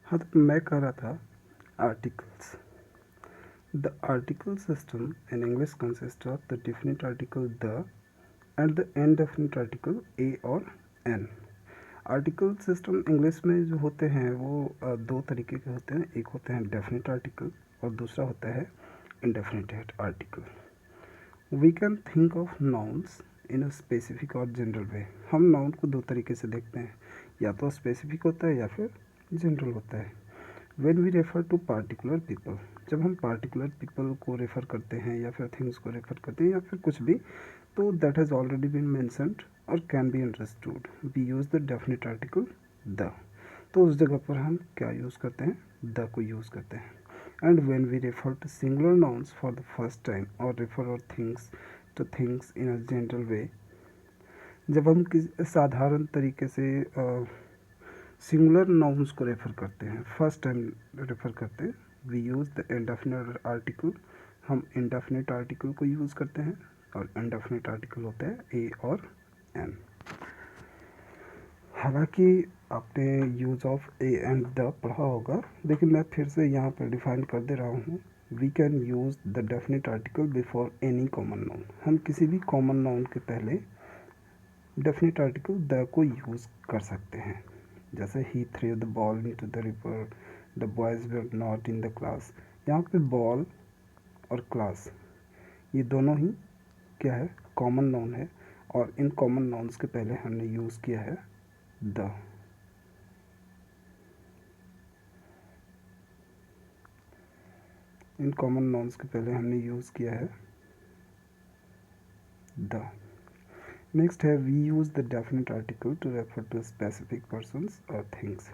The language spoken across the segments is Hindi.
हाँ, तो मैं कह रहा था articles. The article system in English consist of the definite article the and the indefinite article a और एन। आर्टिकल सिस्टम इंग्लिश में जो होते हैं वो दो तरीके के होते हैं। एक होते हैं डेफिनेट आर्टिकल और दूसरा होता है indefinite article. We can think of nouns in a specific और जनरल वे। हम नाउन को दो तरीके से देखते हैं, या तो स्पेसिफिक होता है या फिर जनरल होता है। When we refer to particular people, जब हम पार्टिकुलर पीपल को रेफर करते हैं या फिर थिंग्स को रेफर करते हैं या फिर कुछ भी, तो that has already been mentioned और can be understood. We use the definite article the. तो उस जगह पर हम क्या यूज़ करते हैं? द को यूज़ करते हैं। And when we refer to singular nouns for the first time और रेफर और things to things in a general way, जब हम किसी साधारण तरीके से सिंगुलर नाउन्स को रेफर करते हैं, फर्स्ट टाइम रेफर करते हैं, we use the indefinite article. हम इंडेफिनिट आर्टिकल को यूज़ करते हैं और इंडेफिनिट आर्टिकल होते हैं ए और एन। हालांकि आपने use of A and the पढ़ा होगा, लेकिन मैं फिर से यहाँ पर डिफाइन कर दे रहा हूँ। We can use the definite article before any common noun. हम किसी भी कॉमन नाउन के पहले डेफिनेट आर्टिकल द को यूज़ कर सकते हैं। जैसे he threw the ball into the river, the boys were not in the class. यहाँ पे बॉल और क्लास ये दोनों ही क्या है? कॉमन नाउन है, और इन कॉमन नाउन्स के पहले हमने यूज़ किया है द। इन कॉमन नाउन्स के पहले हमने यूज़ किया है द। नेक्स्ट है we use the definite article to refer to specific persons और थिंग्स।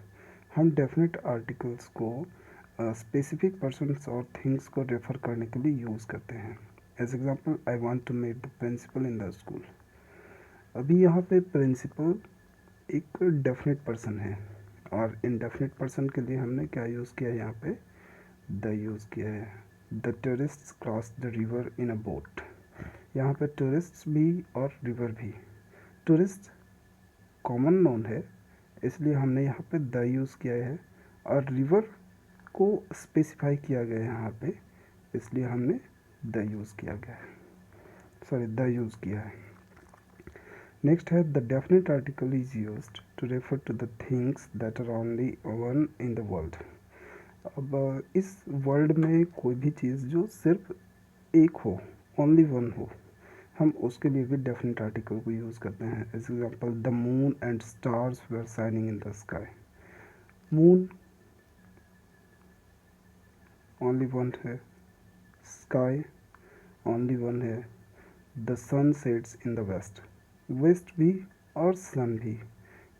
हम डेफिनेट आर्टिकल्स को स्पेसिफिक पर्सन्स और थिंग्स को रेफर करने के लिए यूज़ करते हैं। As example, I want to meet the principal in the school. अभी यहाँ पे प्रिंसिपल एक डेफिनेट पर्सन है, और इनडेफिनेट पर्सन के लिए हमने क्या यूज़ किया है? यहाँ पे द यूज़ किया है। The tourist cross the river in a boat. यहाँ पे टूरिस्ट भी और रिवर भी। टूरिस्ट कॉमन नाउन है, इसलिए हमने यहाँ पे द यूज़ किया है, और रिवर को स्पेसिफाई किया गया है यहाँ पे, इसलिए हमने द यूज़ किया गया है, सॉरी द यूज़ किया है। नेक्स्ट है the definite article is used to refer to the things that are only one in the world. अब इस वर्ल्ड में कोई भी चीज़ जो सिर्फ एक हो, ओनली वन हो, हम उसके लिए भी डेफिनेट आर्टिकल को यूज़ करते हैं। As example, the moon and stars were shining in the sky. Moon only one है, स्काई ओनली वन है। The sun sets in the west. West भी और सन भी,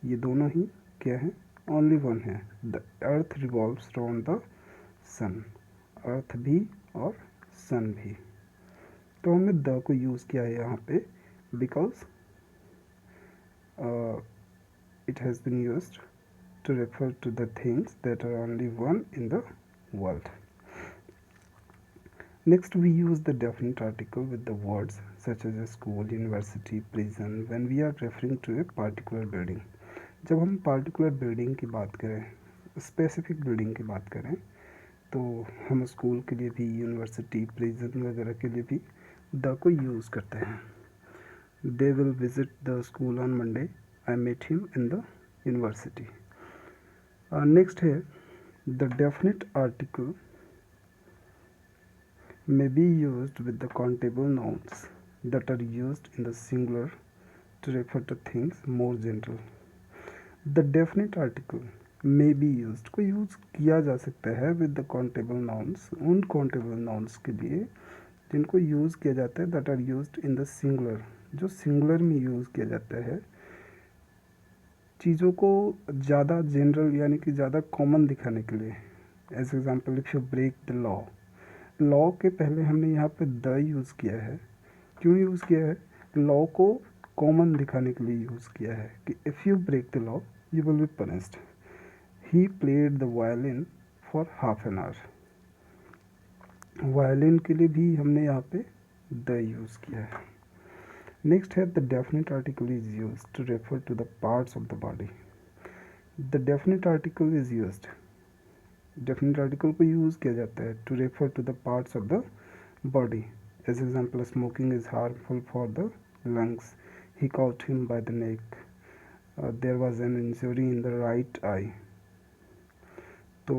ये दोनों ही क्या है? ओनली वन है। The earth revolves around the sun. Earth भी और सन भी। तो हमने द को यूज़ किया है यहाँ पे, because it has been used to refer to the things that are only one in the world. Next, we use the definite article with the words such as a school, university, prison when we are referring to a particular building. जब हम particular building की बात करें, specific building की बात करें, तो हम स्कूल के लिए भी, यूनिवर्सिटी, प्रिजन वगैरह के लिए भी द को यूज़ करते हैं। They will visit the school on Monday. I met him in the university. Next है the definite article may be used with the countable nouns that are used in the singular to refer to things more general. The definite article may be used को यूज़ किया जा सकता है with the countable nouns, उन countable nouns के लिए जिनको यूज़ किया जाता है that are used in the singular, जो सिंगुलर में यूज़ किया जाता है, चीज़ों को ज़्यादा जनरल यानी कि ज़्यादा कॉमन दिखाने के लिए। As example, if you break the law, law के पहले हमने यहाँ पे द यूज़ किया है। क्यों यूज़ किया है? लॉ को कॉमन दिखाने के लिए यूज़ किया है कि if you break the law you will be punished. He played the violin for half an hour. Violin के लिए भी हमने यहाँ पे द यूज़ किया है। नेक्स्ट है the definite article is used to refer to the parts of the body. The definite article is used definite article को यूज़ किया जाता है to refer to the parts of the body. As example, smoking is harmful for the lungs. He caught him by the neck. There was an injury in the right eye. तो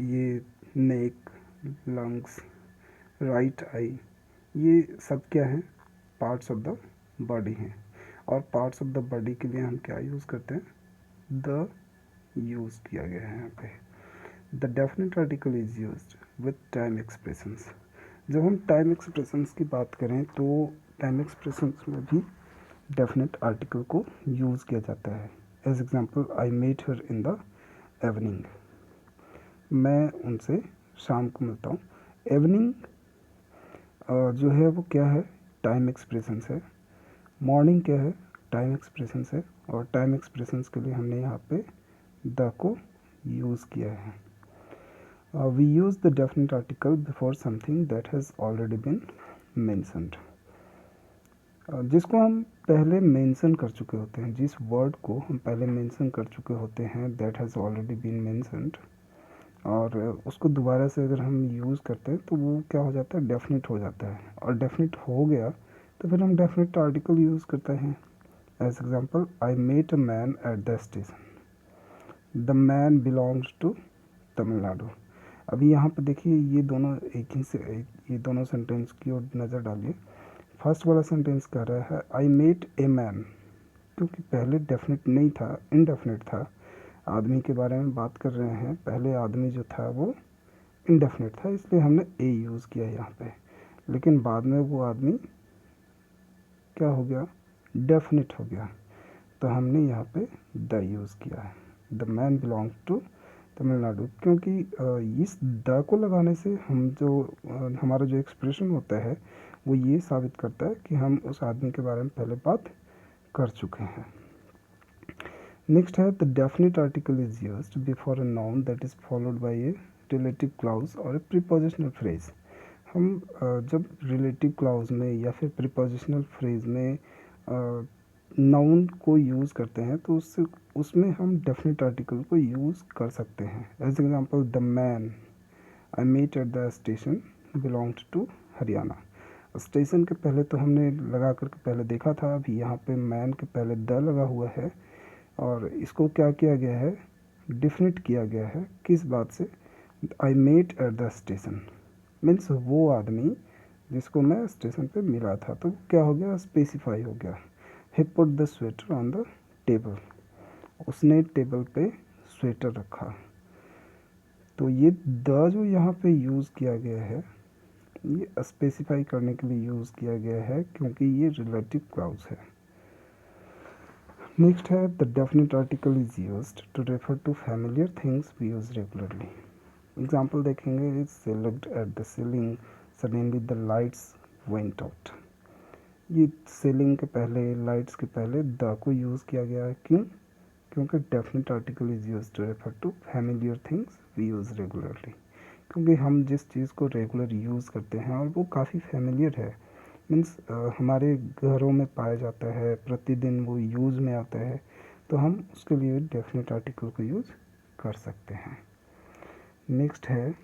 ये नेक, लंग्स, राइट आई, ये सब क्या हैं? पार्ट्स ऑफ द बॉडी हैं. और पार्ट्स ऑफ द बॉडी के लिए हम क्या यूज़ करते हैं? द यूज़ किया गया है यहाँ पे. The definite article is used with time expressions. जब हम टाइम एक्सप्रेशंस की बात करें तो टाइम एक्सप्रेशंस में भी डेफिनेट आर्टिकल को यूज़ किया जाता है. As example, I met her in the evening. मैं उनसे शाम को मिलता हूँ. इवनिंग जो है वो क्या है? टाइम एक्सप्रेशंस है. मॉर्निंग क्या है? टाइम एक्सप्रेशंस है. और टाइम एक्सप्रेशंस के लिए हमने यहाँ पे द को यूज़ किया है. We use the definite article before something that has already been mentioned. जिसको हम पहले मेंशन कर चुके होते हैं, जिस वर्ड को हम पहले मेंशन कर चुके होते हैं, that has already been mentioned, और उसको दोबारा से अगर हम यूज़ करते हैं तो वो क्या हो जाता है? डेफिनेट हो जाता है. और डेफिनेट हो गया तो फिर हम डेफिनेट आर्टिकल यूज़ करते हैं. As example, I met a man at the station. The man belongs to Tamil Nadu. अभी यहाँ पे देखिए, ये दोनों एक ही से ये दोनों सेंटेंस की ओर नज़र डालिए. फर्स्ट वाला सेंटेंस कह रहा है आई मेट ए मैन, क्योंकि पहले डेफिनेट नहीं था, इनडेफिनेट था. आदमी के बारे में बात कर रहे हैं. पहले आदमी जो था वो इनडेफिनेट था, इसलिए हमने ए यूज़ किया यहाँ पे. लेकिन बाद में वो आदमी क्या हो गया? डेफिनेट हो गया. तो हमने यहाँ पे द यूज़ किया है. The man belongs to Tamil Nadu. क्योंकि इस द को लगाने से हम जो हमारा जो एक्सप्रेशन होता है वो ये साबित करता है कि हम उस आदमी के बारे में पहले बात कर चुके हैं. नेक्स्ट है the definite article is used before a noun that is followed by a relative clause और ए प्रीपोजिशनल फ्रेज. हम जब रिलेटिव क्लॉज में या फिर प्रीपोजिशनल फ्रेज में नाउन को यूज़ करते हैं तो उसमें हम डेफिनेट आर्टिकल को यूज़ कर सकते हैं. As example, the man I meet at the station belongs to Haryana. Station के पहले तो हमने लगा करके पहले देखा था. अभी यहाँ पे मैन के पहले द लगा हुआ है और इसको क्या किया गया है? डिफिनेट किया गया है. किस बात से? I met at the station means वो आदमी जिसको मैं स्टेशन पे मिला था. तो क्या हो गया? स्पेसिफाई हो गया. He put the sweater on the table. उसने टेबल पे स्वेटर रखा. तो ये द जो यहाँ पे यूज़ किया गया है ये स्पेसिफाई करने के लिए यूज़ किया गया है क्योंकि ये रिलेटिव क्लॉज है. नेक्स्ट है the definite article is used to refer to familiar things we use regularly. Example देखेंगे, its looked at the ceiling suddenly the lights went out. ये सीलिंग के पहले, लाइट्स के पहले द को यूज़ किया गया है. क्यों? क्योंकि definite article is use to refer to familiar things we use regularly. क्योंकि हम जिस चीज़ को रेगुलर यूज़ करते हैं और वो काफ़ी फैमिलियर है, मीन्स हमारे घरों में पाया जाता है, प्रतिदिन वो यूज़ में आता है, तो हम उसके लिए डेफिनेट आर्टिकल को यूज़ कर सकते हैं. नेक्स्ट है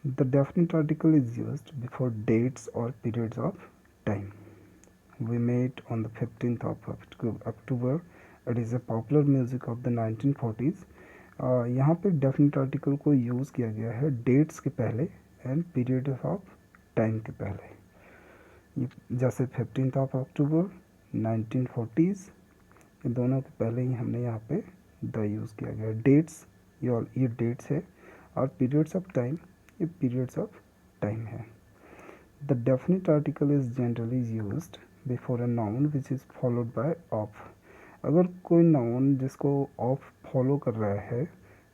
the definite article is used before dates और periods of time. We met on the 15th of October. It is a popular music of the 1940s. यहाँ पे डेफिनेट आर्टिकल को यूज़ किया गया है डेट्स के पहले एंड पीरियड ऑफ टाइम के पहले. जैसे 15th ऑफ अक्टूबर 1940s, ये दोनों के पहले ही हमने यहाँ पे द यूज़ किया गया. डेट्स ये डेट्स है और पीरियड्स ऑफ टाइम ये पीरियड्स ऑफ टाइम है. The definite article is generally used before a noun which is followed by of. अगर कोई नाउन जिसको ऑफ फॉलो कर रहा है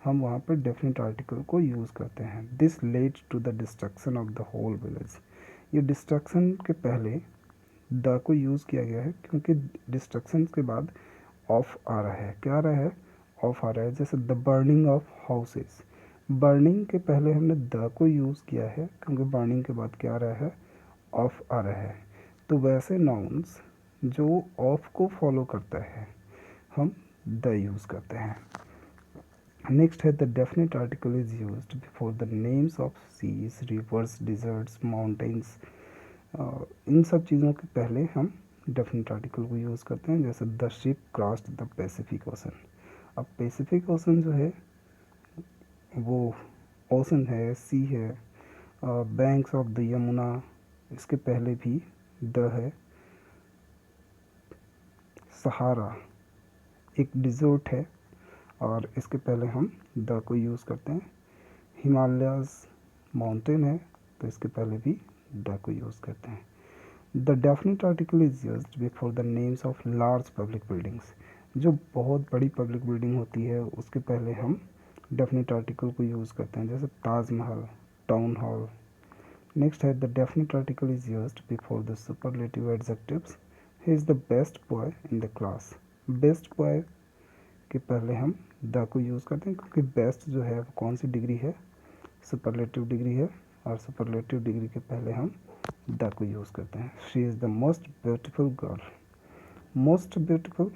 हम वहाँ पर डेफिनेट आर्टिकल को यूज़ करते हैं. This led to the destruction of the whole village. ये डिस्ट्रक्शन के पहले द को यूज़ किया गया है क्योंकि डिस्ट्रक्शन के बाद ऑफ आ रहा है. क्या आ रहा है? ऑफ आ रहा है. जैसे the burning of houses, burning के पहले हमने द को यूज़ किया है क्योंकि बर्निंग के बाद क्या आ रहा है? ऑफ आ रहा है. तो वैसे नाउन्स जो ऑफ को फॉलो करता है हम द यूज़ करते हैं। नेक्स्ट है the definite article is used before the names of seas, rivers, deserts, mountains. इन सब चीज़ों के पहले हम डेफिनेट आर्टिकल को यूज़ करते हैं, जैसे the ship crossed the Pacific ocean. अब पैसिफिक ओशन जो है वो ओशन है, सी है। बैंक्स ऑफ द यमुना, इसके पहले भी द है। सहारा एक डिज़र्ट है और इसके पहले हम द को यूज़ करते हैं। हिमालयाज़ माउंटेन है तो इसके पहले भी द को यूज़ करते हैं। The definite article is used before the names of large public buildings. जो बहुत बड़ी पब्लिक बिल्डिंग होती है उसके पहले हम डेफिनेट आर्टिकल को यूज़ करते हैं, जैसे ताजमहल, टाउन हॉल। नेक्स्ट है the definite article is used before the superlative adjectives. He is the best boy in the class. Best boy के पहले हम द को यूज़ करते हैं, क्योंकि बेस्ट जो है वो कौन सी डिग्री है, सुपरलेटिव डिग्री है, और सुपरलेटिव डिग्री के पहले हम द को यूज़ करते हैं। She is the most beautiful girl. Most beautiful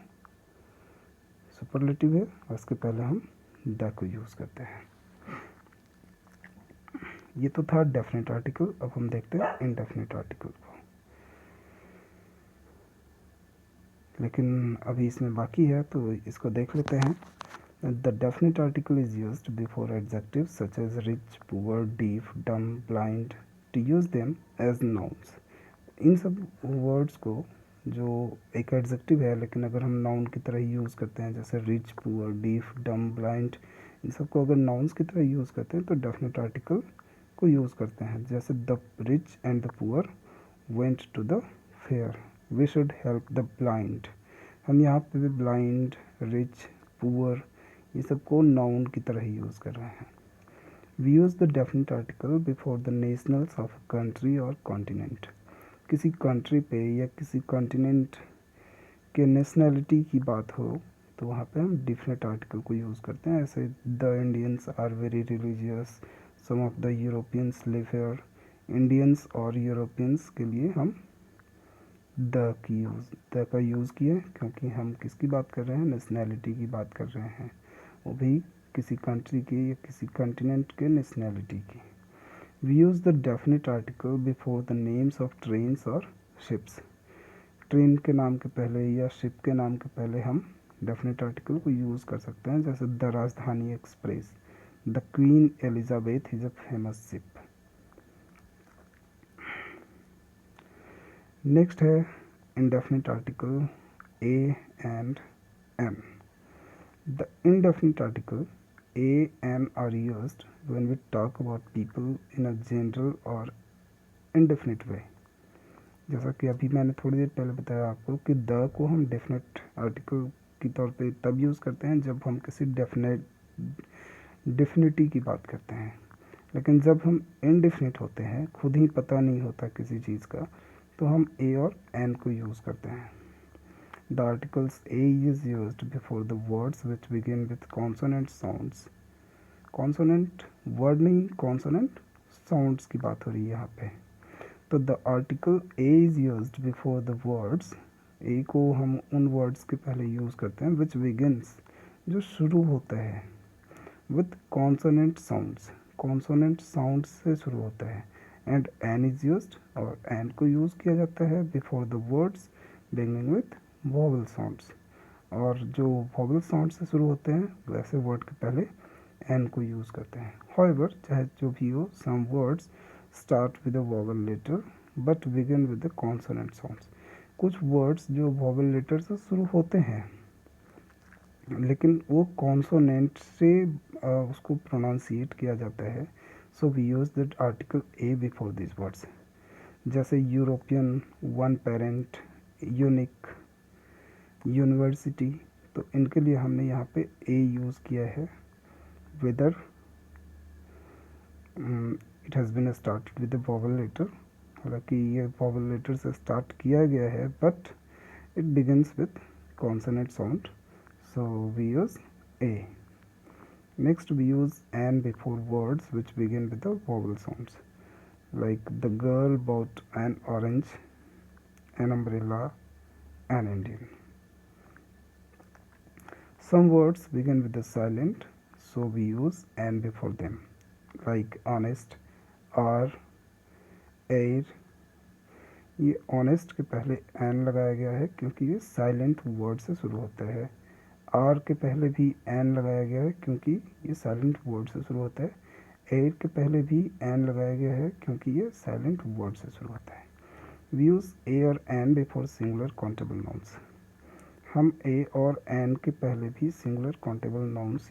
superlative है और इसके पहले हम द को यूज़ करते हैं। ये तो था डेफिनेट आर्टिकल। अब हम देखते हैं इनडेफिनेट आर्टिकल को, लेकिन अभी इसमें बाकी है तो इसको देख लेते हैं। The definite article is used before adjectives such as rich, poor, deaf, dumb, blind to use them as nouns. इन सब वर्ड्स को, जो एक एडजेक्टिव है लेकिन अगर हम नाउन की तरह यूज़ करते हैं, जैसे rich, poor, deaf, dumb, blind, इन सबको अगर नाउन्स की तरह यूज़ करते हैं तो डेफिनेट आर्टिकल को यूज़ करते हैं। जैसे the rich and the poor went to the fair, we should help the blind. हम यहाँ पे भी ब्लाइंड, रिच, पुअर, ये सबको नाउन की तरह ही यूज़ कर रहे हैं। We use the definite article before the nationals of country और कॉन्टिनेंट। किसी कंट्री पे या किसी कॉन्टिनेंट के नेशनैलिटी की बात हो तो वहाँ पे हम डेफिनेट आर्टिकल को यूज़ करते हैं। ऐसे the Indians are very religious, some of the Europeans live here. Indians और यूरोपियंस के लिए हम द का यूज़ किए, क्योंकि हम किसकी बात कर रहे हैं, नेशनैलिटी की बात कर रहे हैं, वो भी किसी कंट्री की या किसी कॉन्टिनेंट के नेशनैलिटी की। We use the definite article before the names of trains और शिप्स। ट्रेन के नाम के पहले या शिप के नाम के पहले हम डेफिनेट आर्टिकल को यूज़ कर सकते हैं, जैसे द राजधानी express, the queen Elizabeth is a famous ship. Next है indefinite article a and n. The indefinite article a and are used when we talk about people in a general or indefinite way. जैसा कि अभी मैंने थोड़ी देर पहले बताया आपको कि द को हम डेफिनेट आर्टिकल के तौर पे तब यूज़ करते हैं जब हम किसी डेफिनिटी की बात करते हैं, लेकिन जब हम इनडेफिनिट होते हैं, खुद ही पता नहीं होता किसी चीज़ का, तो हम ए और एन को यूज़ करते हैं। The articles a is used before the words which begin with consonant sounds. Consonant word नहीं, consonant sounds की बात हो रही है यहाँ पे। तो the article a is used before the words, a को हम उन words के पहले यूज़ करते हैं which begins, जो शुरू होता है, with consonant sounds, consonant sounds से शुरू होता है, and n is used, और n को यूज़ किया जाता है before the words beginning with vowel sounds, और जो वॉवल साउंड से शुरू होते हैं वैसे वर्ड के पहले एन को यूज़ करते हैं। हाउएवर, चाहे जो भी हो, some words start with a vowel letter but begin with the consonant sounds. कुछ वर्ड्स जो वॉवल लेटर से शुरू होते हैं लेकिन वो कॉन्सोनेंट से उसको प्रोनाउंसिएट किया जाता है, so we use the article a before this words. जैसे European, one parent, unique, university, तो इनके लिए हमने यहाँ पे ए यूज़ किया है। Whether it has been started with the vowel letter, हालांकि ये वॉवल लेटर से स्टार्ट किया गया है but it begins with consonant sound, so we use a. Next we use an before words which begin with the vowel sounds, like the girl bought an orange, an umbrella, an Indian. Some words begin with the silent, so we use "and" before them, like honest, or air। ये ऑनेस्ट के पहले एन लगाया गया है क्योंकि ये साइलेंट वर्ड से शुरू होता है। आर के पहले भी एन लगाया गया है क्योंकि ये साइलेंट वर्ड से शुरू होता है। एयर के पहले भी एन लगाया गया है क्योंकि ये साइलेंट वर्ड से शुरू होता है। वी यूज़ ए और an before singular countable nouns. हम ए और एन के पहले भी singular countable nouns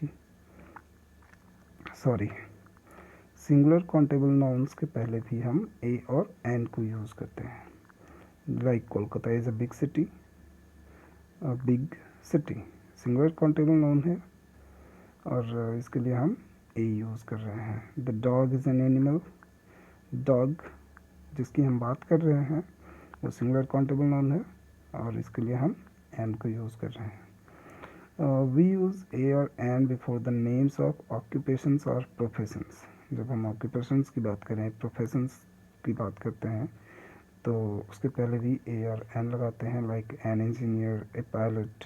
singular countable nouns के पहले भी हम ए और एन को यूज़ करते हैं। Like Kolkata is a big city, singular countable noun है और इसके लिए हम ए यूज़ कर रहे हैं। The dog is an animal, dog जिसकी हम बात कर रहे हैं वो सिंगुलर काउंटेबल नाउन है और इसके लिए हम एन को यूज़ कर रहे हैं। वी यूज़ ए और an before the names of occupations और प्रोफेशंस। जब हम ऑक्यूपेशंस की बात करें, प्रोफेशंस की बात करते हैं तो उसके पहले भी ए और एन लगाते हैं, like an engineer, a pilot.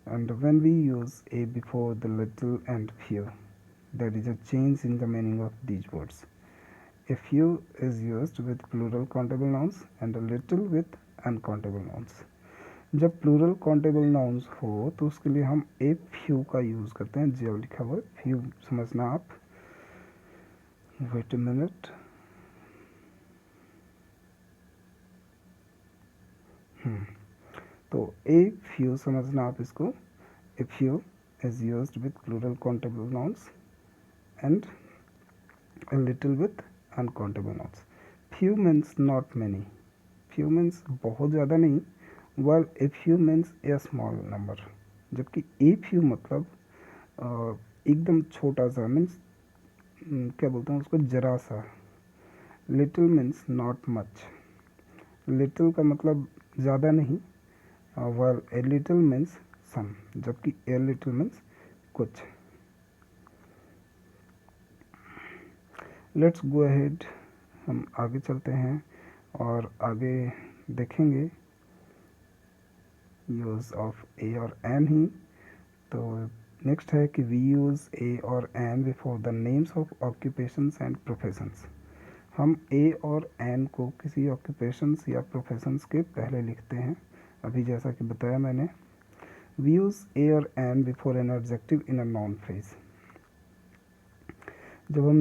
And when we use a before the little and few, there is a change in the meaning of these words. A few is used with plural countable nouns and a little with uncountable nouns. जब प्लूरल काउंटेबल नाउन्स हो तो उसके लिए हम ए फ्यू का यूज़ करते हैं। जी लिखा हुआ है, फ्यू समझना आप। Wait a minute. तो ए फ्यू समझना आप इसको। A few is used with plural countable nouns and a little with uncountable nouns. Few means not many. Few means बहुत ज़्यादा नहीं, while a few means a small number. जबकि a few मतलब एकदम छोटा सा, मीन्स क्या बोलते हैं उसको, जरा सा। Little means not much. Little का मतलब ज़्यादा नहीं, while a little means some, जबकि a little means कुछ। लेट्स गो अहेड, हम आगे चलते हैं और आगे देखेंगे यूज़ ऑफ ए और एन ही। तो नेक्स्ट है कि वी यूज़ ए और an before the names of occupations and professions. हम ए और एन को किसी ऑक्यूपेशंस या प्रोफेशंस के पहले लिखते हैं, अभी जैसा कि बताया मैंने। वी यूज़ ए और an before an adjective in a noun phrase. जब हम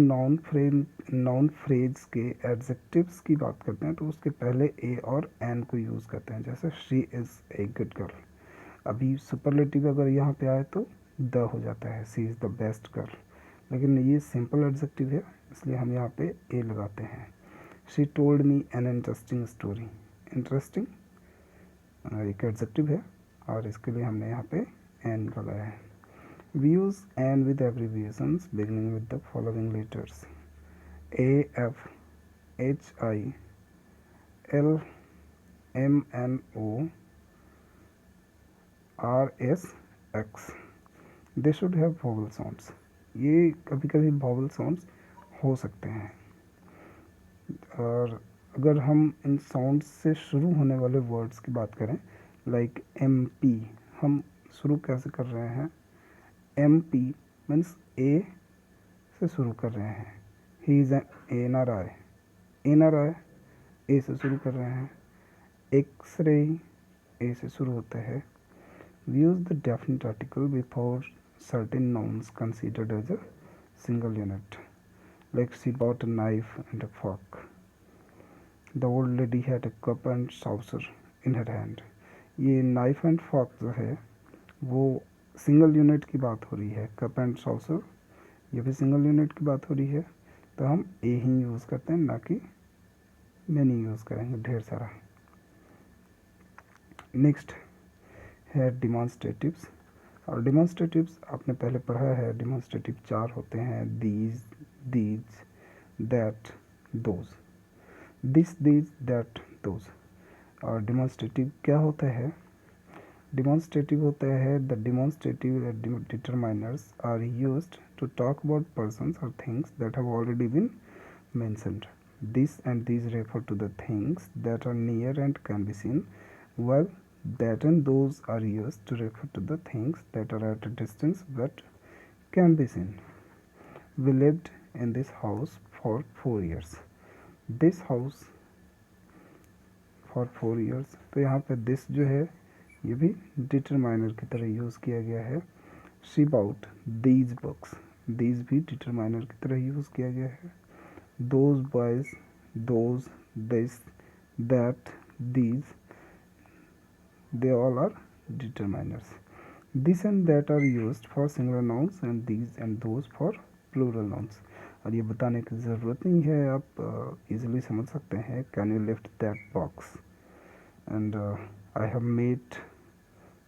नाउन फ्रेज के एडजेक्टिव्स की बात करते हैं तो उसके पहले ए और एन को यूज़ करते हैं। जैसे she is a good girl, अभी सुपरलेटिव अगर यहाँ पे आए तो द हो जाता है, she is the best girl. लेकिन ये सिंपल एडजेक्टिव है इसलिए हम यहाँ पे ए लगाते हैं। She told me an interesting story. Interesting एक एडजेक्टिव है और इसके लिए हमने यहाँ पे एन लगाया है। We use "and" with abbreviations beginning with the following letters: A, F, H, I, L, M, N, O, R, S, X. They should have vowel sounds. ये कभी कभी vowel sounds हो सकते हैं और अगर हम इन साउंड्स से शुरू होने वाले वर्ड्स की बात करें, लाइक MP, हम शुरू कैसे कर रहे हैं? MP मीन्स ए से शुरू कर रहे हैं। He is N R I, A से शुरू कर रहे हैं। एक्सरे ए से शुरू होता है। We use the definite article before certain nouns considered as a single unit, like she bought a knife and a fork. The old lady had a cup and saucer in her hand. ये नाइफ एंड फॉर्क जो है वो सिंगल यूनिट की बात हो रही है। कप एंड सॉसर ये भी सिंगल यूनिट की बात हो रही है, तो हम ए ही यूज़ करते हैं, ना कि मैनी यूज़ करेंगे ढेर सारा। नेक्स्ट है डिमॉन्स्ट्रेटिव्स। और डिमॉन्स्ट्रेटिव्स आपने पहले पढ़ा है, डिमॉन्स्ट्रेटिव 4 होते हैं: these, that, those. This, these, that, those. और डिमॉन्स्ट्रेटिव क्या होता है? डिमॉन्स्ट्रेटिव होता है the demonstrative determiners are used to talk about persons or things that have already been mentioned. This and these refer to the things that are near and can be seen, while That and those are used to refer to the things that are at a distance but can be seen. We lived in this house for 4 years. This house for 4 years. तो यहाँ पे this जो है ये भी डिटरमाइनर की तरह यूज़ किया गया है. She bought these books. These भी डिटरमाइनर की तरह यूज़ किया गया है. Those boys, those, this, that, these, they all are determiners. This and that are used for singular nouns and these and those for plural nouns. और ये बताने की ज़रूरत नहीं है, आप इजीली समझ सकते हैं. Can you lift that box and I have met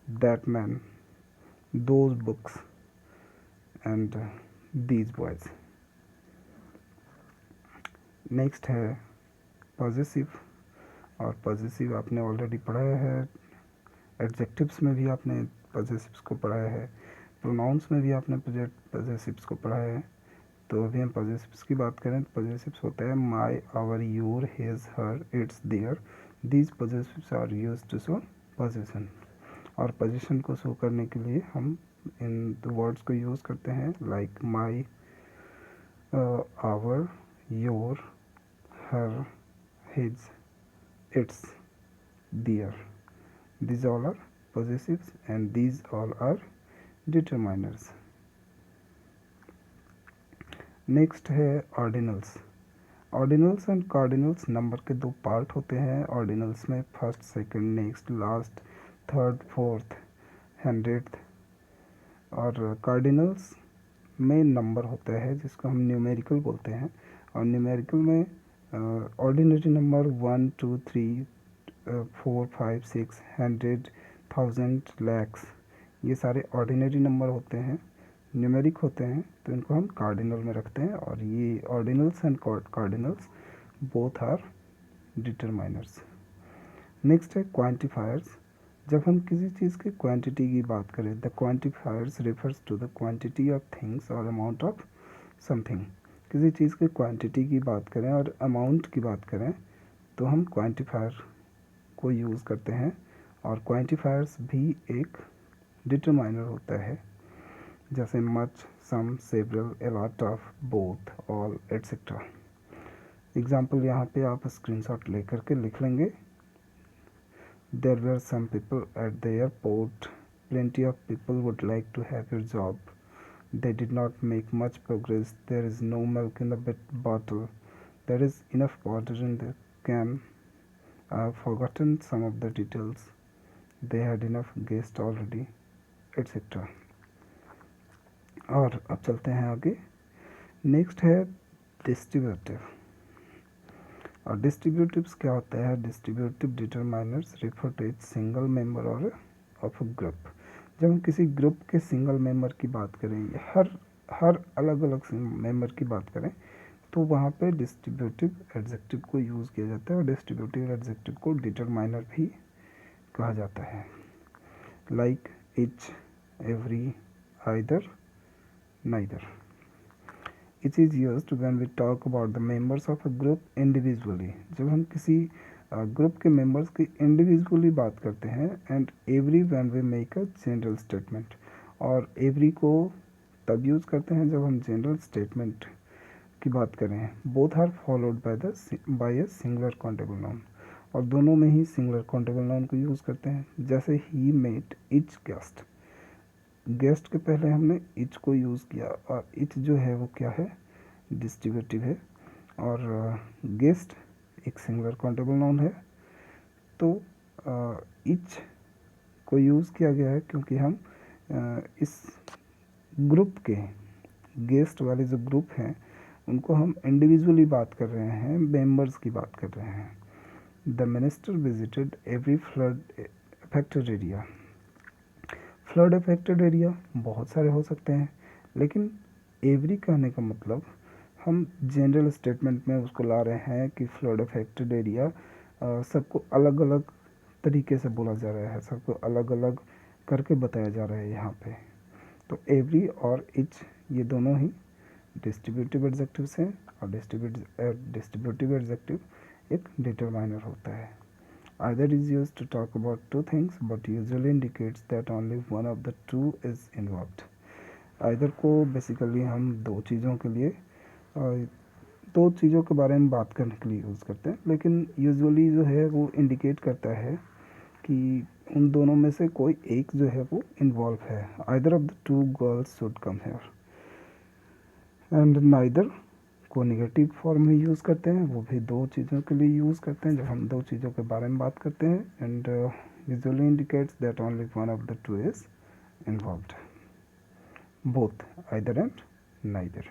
that man those books and these boys. Next है पॉजिटिव. और पॉजिटिव आपने ऑलरेडी पढ़ाया है. एडजेक्टिव्स में भी आपने पॉजिटिव्स को पढ़ाया है. प्रोनाउंस में भी आपने पॉजिटिव्स को पढ़ाया है. तो अभी हम पॉजिटिव्स की बात करें तो पॉजिटिव्स होता है my, our, your, his, her, its, their. These possessives are used to show position. और पोजीशन को शो करने के लिए हम इन वर्ड्स को यूज़ करते हैं like my, our, your, her, his, its, their. These all are possessives and these all are determiners. Next है ordinals. Ordinals and cardinals number के दो पार्ट होते हैं. ऑर्डिनल्स में first, second, next, last, third, fourth, hundred. और कार्डिनल्स में नंबर होता है जिसको हम न्यूमेरिकल बोलते हैं. और न्यूमेरिकल में ऑर्डिनरी नंबर 1, 2, 3, 4, 5, 6, 100, 1000, लैक्स, ये सारे ऑर्डिनरी नंबर होते हैं, न्यूमेरिक होते हैं. तो इनको हम कार्डिनल में रखते हैं. और ये ordinals and cardinals both are determiners. Next है क्वांटिफायर्स. जब हम किसी चीज़ की क्वांटिटी की बात करें, the quantifiers refers to the quantity of things और अमाउंट ऑफ समथिंग. किसी चीज़ की क्वांटिटी की बात करें और अमाउंट की बात करें तो हम क्वांटिफायर को यूज़ करते हैं. और क्वांटिफायर्स भी एक डिटरमाइनर होता है, जैसे much, some, several, a lot of, both, all, etcetera. Example यहाँ पे आप स्क्रीनशॉट लेकर के लिख लेंगे. There were some people at the airport. Plenty of people would like to have your job. They did not make much progress. There is no milk in the bottle. There is enough water in the can. I have forgotten some of the details. They had enough guests already, etc. और अब चलते हैं आगे. नेक्स्ट है डिस्ट्रीब्यूटिव. और डिस्ट्रीब्यूटिव्स क्या होता है? Distributive determiners refer to each single member और ऑफ अ ग्रुप. जब हम किसी ग्रुप के सिंगल मेंबर की बात करें या हर अलग अलग मेंबर की बात करें तो वहाँ पे डिस्ट्रीब्यूटिव एडजेक्टिव को यूज़ किया जाता है. और डिस्ट्रीब्यूटिव एडजेक्टिव को डिटरमाइनर भी कहा जाता है. Like each, every, either, neither. It is used when we talk about the members of a group individually. जब हम किसी ग्रुप के मेंबर्स की इंडिविजुअली बात करते हैं. And every when we make a general statement. और एवरी को तब यूज़ करते हैं जब हम जनरल स्टेटमेंट की बात करें. Both are followed by a singular countable noun. और दोनों में ही सिंगुलर काउंटेबल नाउन को यूज़ करते हैं. जैसे he met each guest. Guest के पहले हमने इच को यूज़ किया. और इच जो है वो क्या है? डिस्ट्रीब्यूटिव है. और गेस्ट एक सिंगुलर काउंटेबल नाउन है. तो इच को यूज़ किया गया है क्योंकि हम इस ग्रुप के गेस्ट वाले जो ग्रुप हैं उनको हम इंडिविजुअली बात कर रहे हैं, मेंबर्स की बात कर रहे हैं. The minister visited every flood affected area. Flood affected area बहुत सारे हो सकते हैं, लेकिन एवरी कहने का मतलब हम जनरल स्टेटमेंट में उसको ला रहे हैं कि फ्लड अफेक्टेड एरिया सबको अलग अलग तरीके से बोला जा रहा है, सबको अलग अलग करके बताया जा रहा है यहाँ पे. तो एवरी और इच ये दोनों ही डिस्ट्रीब्यूटिव एडजेक्टिव्स हैं. और डिस्ट्रीब्यूटिव एडजेक्टिव एक डिटरमाइनर होता है. Either is used to talk about two things but usually indicates that only one of the two is involved. Either को बेसिकली हम दो चीज़ों के लिए दो चीज़ों के बारे में बात करने के लिए यूज़ करते हैं, लेकिन यूजुअली जो है वो इंडिकेट करता है कि उन दोनों में से कोई एक जो है वो इन्वॉल्व है. Either of the to girls should come here. And neither को नेगेटिव फॉर्म में यूज़ करते हैं, वो भी दो चीज़ों के लिए यूज़ करते हैं जब हम दो चीज़ों के बारे में बात करते हैं. And usually indicates that only one of the two is involved. Both, either and neither.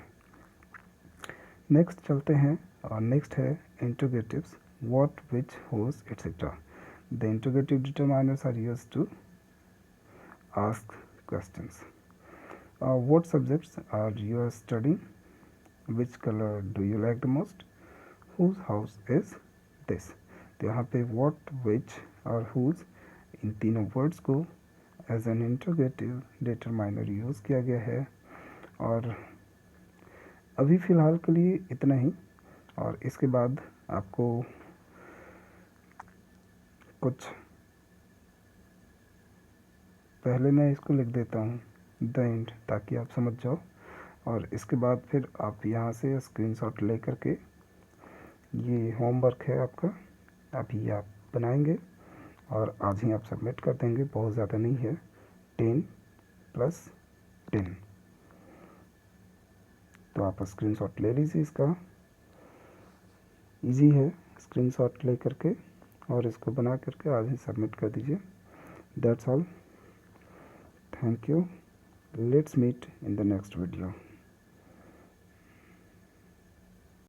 Next चलते हैं और नेक्स्ट है interrogatives. What, which, whose, etcetera. The interrogative determiners are used to ask questions. What subjects are you studying? Which color do you like the most? Whose house is this? तो यहाँ पे what, which और whose इन तीनों वर्ड्स को as an interrogative determiner use किया गया है. और अभी फ़िलहाल के लिए इतना ही, और इसके बाद आपको कुछ पहले मैं इसको लिख देता हूँ द एंड, ताकि आप समझ जाओ. और इसके बाद फिर आप यहाँ से स्क्रीनशॉट ले करके ये होमवर्क है आपका, अभी आप बनाएंगे और आज ही आप सबमिट कर देंगे. बहुत ज़्यादा नहीं है, 10+10. तो आप स्क्रीनशॉट ले लीजिए इसका, इजी है. स्क्रीनशॉट ले करके और इसको बना करके आज ही सबमिट कर दीजिए. That's all. Thank you. Let's meet in the next video.